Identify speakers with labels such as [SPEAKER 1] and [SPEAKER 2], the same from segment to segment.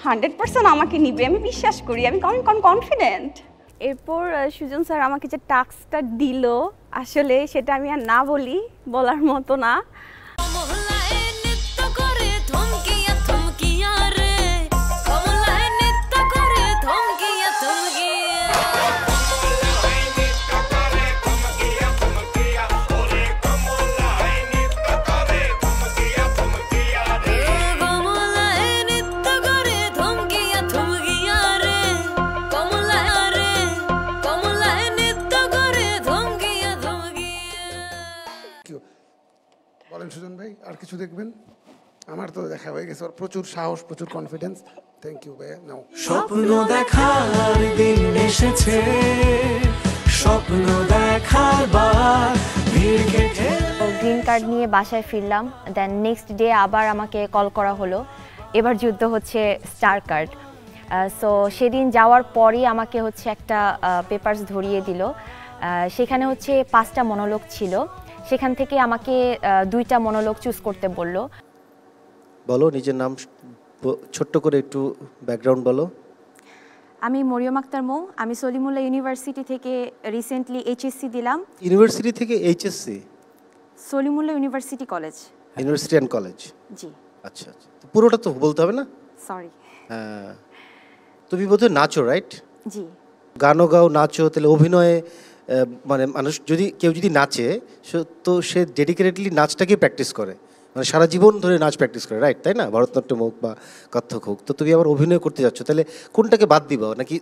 [SPEAKER 1] 100% আমাকে নিবে, আমি বিশ্বাস করি, আমি কনফিডেন্ট। এরপর সুজন স্যার আমাকে যে টাস্কটা দিল, আসলে সেটা আমি আর না বলি, বলার মতো না।
[SPEAKER 2] বলেন সুজন ভাই, আর কিছু দেখবেন? আমার তো দেখা হয়ে গেছে, প্রচুর সাহস, প্রচুর কনফিডেন্স। থ্যাংক ইউ ভাইয়া। নাও
[SPEAKER 3] স্বপ্ন দেখার দিন এসেছে, স্বপ্ন দেখার বার ভিড় কেটে।
[SPEAKER 4] গ্রিন কার্ড নিয়ে বাসায় ফিরলাম, দেন নেক্সট ডে আবার আমাকে কল করা হলো, এবার যুদ্ধ হচ্ছে স্টার কার্ড। সো সেদিন যাওয়ার পরই আমাকে হচ্ছে একটা পেপারস ধরিয়ে দিল, সেখানে হচ্ছে 5টা মনোলগ ছিল, সেখান থেকে আমাকে 2টা মনোলগ চুজ করতে বলল।
[SPEAKER 5] বলো নিজের নাম ছোট্ট করে একটু ব্যাকগ্রাউন্ড বলো।
[SPEAKER 4] আমি মরিয়ম আক্তার মৌ, আমি সলিমুল্লাহ ইউনিভার্সিটি থেকে রিসেন্টলি এইচএসসি দিলাম।
[SPEAKER 5] ইউনিভার্সিটি থেকে HSC?
[SPEAKER 4] Salimullah university college.
[SPEAKER 5] University and college,
[SPEAKER 4] জি।
[SPEAKER 5] আচ্ছা আচ্ছা, তো পুরোটা তো বলতে হবে না?
[SPEAKER 4] সরি।
[SPEAKER 5] হ্যাঁ, তুমি বোধহয় নাচো, রাইট?
[SPEAKER 4] জি।
[SPEAKER 5] গানও গাও, নাচো, তাহলে অভিনয়ে মানে মানুষ কেউ যদি নাচে তো সে ডেডিকেটেডলি নাচটাকে প্র্যাকটিস করে, মানে সারা জীবন ধরে নাচ প্র্যাকটিস করে, রাইট? তাই না? ভরতনাট্যম হোক বা কত্থক হোক। তো তুমি আবার অভিনয় করতে যাচ্ছ, তাহলে কোনটাকে বাদ দিবা নাকি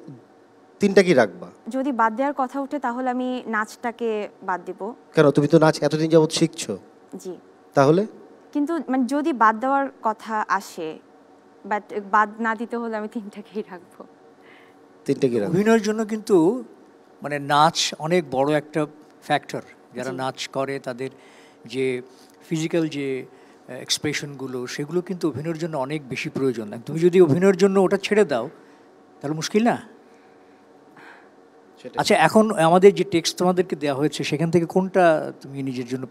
[SPEAKER 5] 3টাকেই রাখবা?
[SPEAKER 4] যদি বাদ দেওয়ার কথা ওঠে তাহলে আমি নাচটাকে বাদ দিব।
[SPEAKER 5] কেন? তুমি তো নাচ এতদিন যাবত শিখছো।
[SPEAKER 4] জি।
[SPEAKER 5] তাহলে
[SPEAKER 4] কিন্তু মানে যদি বাদ দেওয়ার কথা আসে, বাট বাদ না দিতে হলে আমি 3টাকেই রাখবো।
[SPEAKER 5] 3টাকেই রাখবো।
[SPEAKER 6] অভিনয়ের জন্য কিন্তু মানে নাচ অনেক বড় একটা ফ্যাক্টর। যারা নাচ করে তাদের যে ফিজিক্যাল যে এক্সপ্রেশনগুলো, সেগুলো কিন্তু অভিনয়ের জন্য অনেক বেশি প্রয়োজন। তুমি যদি অভিনয়ের জন্য ওটা ছেড়ে দাও তাহলে মুশকিল না? আচ্ছা, এখন আমাদের যে টেক্সট তোমাদেরকে দেওয়া হয়েছে সেখান থেকে কোনটা তুমি নিজের জন্য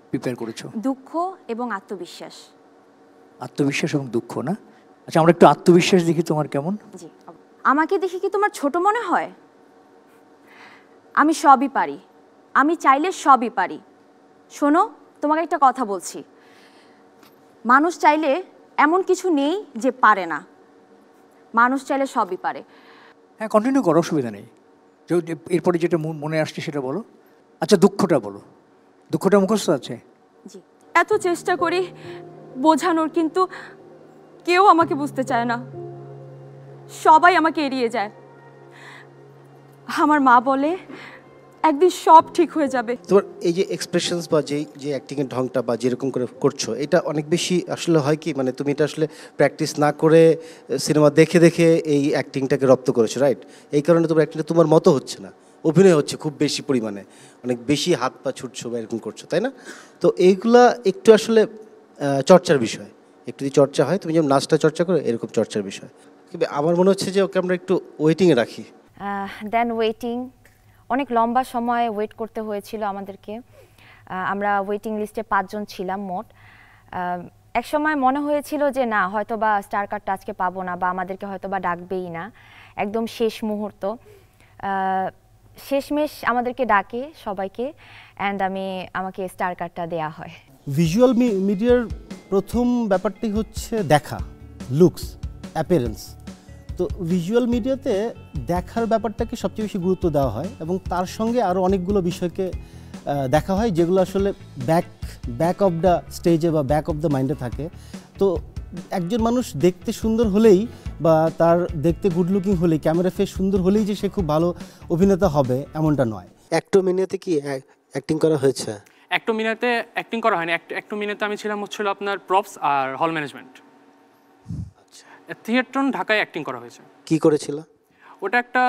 [SPEAKER 6] প্রিপেয়ার করেছো?
[SPEAKER 4] দুঃখ এবং আত্মবিশ্বাস।
[SPEAKER 6] আত্মবিশ্বাস এবং দুঃখ, না? আচ্ছা, আমরা একটু আত্মবিশ্বাস দেখি তোমার কেমন।
[SPEAKER 4] জি। আমাকে দেখে কি তোমার ছোট মনে হয়? আমি সবই পারি, আমি চাইলে সবই পারি। শোনো, তোমাকে একটা কথা বলছি, মানুষ চাইলে এমন কিছু নেই যে পারে না, মানুষ চাইলে সবই পারে।
[SPEAKER 6] হ্যাঁ, কন্টিনিউ করো, অসুবিধা নেই। এরপরে যেটা মনে আসছে সেটা বলো। আচ্ছা, দুঃখটা বলো। দুঃখটা মুখস্থ আছে?
[SPEAKER 4] জি। এত চেষ্টা করি বোঝানোর, কিন্তু কেউ আমাকে বুঝতে চায় না, সবাই আমাকে এড়িয়ে যায়। আমার মা বলে একদিন সব ঠিক হয়ে যাবে।
[SPEAKER 5] তোমার এই যে এক্সপ্রেশনস বা যে অ্যাক্টিংয়ের ঢংটা বা যেরকম করে করছো, এটা অনেক বেশি আসলে হয় কি, মানে তুমি এটা আসলে প্র্যাকটিস না করে সিনেমা দেখে দেখে এই অ্যাক্টিংটাকে রপ্ত করেছো, রাইট? এই কারণে তোমার অ্যাক্টিংটা তোমার মতো হচ্ছে না, অভিনয় হচ্ছে খুব বেশি পরিমাণে, অনেক বেশি হাত পা ছুটছো বা এরকম করছো, তাই না? তো এইগুলা একটু আসলে চর্চার বিষয়। একটু যদি চর্চা হয়, তুমি যেমন নাচটা চর্চা করো, এরকম চর্চার বিষয়। কিন্তু আমার মনে হচ্ছে যে ওকে আমরা একটু ওয়েটিংয়ে রাখি।
[SPEAKER 4] দেন ওয়েটিং, অনেক লম্বা সময় ওয়েট করতে হয়েছিল আমাদেরকে। আমরা ওয়েটিং লিস্টে 5 জন ছিলাম মোট। এক সময় মনে হয়েছিল যে না, হয়তো বা স্টার কার্ডটা আজকে পাবো না, বা আমাদেরকে হয়তো বা ডাকবেই না। একদম শেষ মুহূর্ত, শেষমেশ আমাদেরকে ডাকে সবাইকে, অ্যান্ড আমাকে স্টার কার্ডটা দেয়া হয়।
[SPEAKER 7] ভিজুয়াল মিডিয়ার প্রথম ব্যাপারটি হচ্ছে দেখা, লুকস, অ্যাপিয়ারেন্স। তো ভিজুয়াল মিডিয়াতে দেখার ব্যাপারটাকে সবচেয়ে বেশি গুরুত্ব দেওয়া হয়, এবং তার সঙ্গে আরও অনেকগুলো বিষয়কে দেখা হয় যেগুলো আসলে ব্যাক অফ দ্য স্টেজে বা ব্যাক অফ দ্য মাইন্ডে থাকে। তো একজন মানুষ দেখতে সুন্দর হলেই বা তার দেখতে গুড লুকিং হলেই, ক্যামেরা ফেস সুন্দর হলেই যে সে খুব ভালো অভিনেতা হবে এমনটা নয়।
[SPEAKER 5] অ্যাক্টোমিনিয়াতে কি অ্যাক্টিং করা হয়েছে?
[SPEAKER 8] অ্যাক্টোমিনিয়াতে অ্যাক্টিং করা হয়নি। অ্যাক্টোমিনিয়াতে আমি ছিলাম হচ্ছিল আপনার প্রপস আর হল ম্যানেজমেন্ট। আচ্ছা। থিয়েট্রন ঢাকায় অ্যাক্টিং করা হয়েছে।
[SPEAKER 5] কি করেছিল?
[SPEAKER 8] ওটা একটা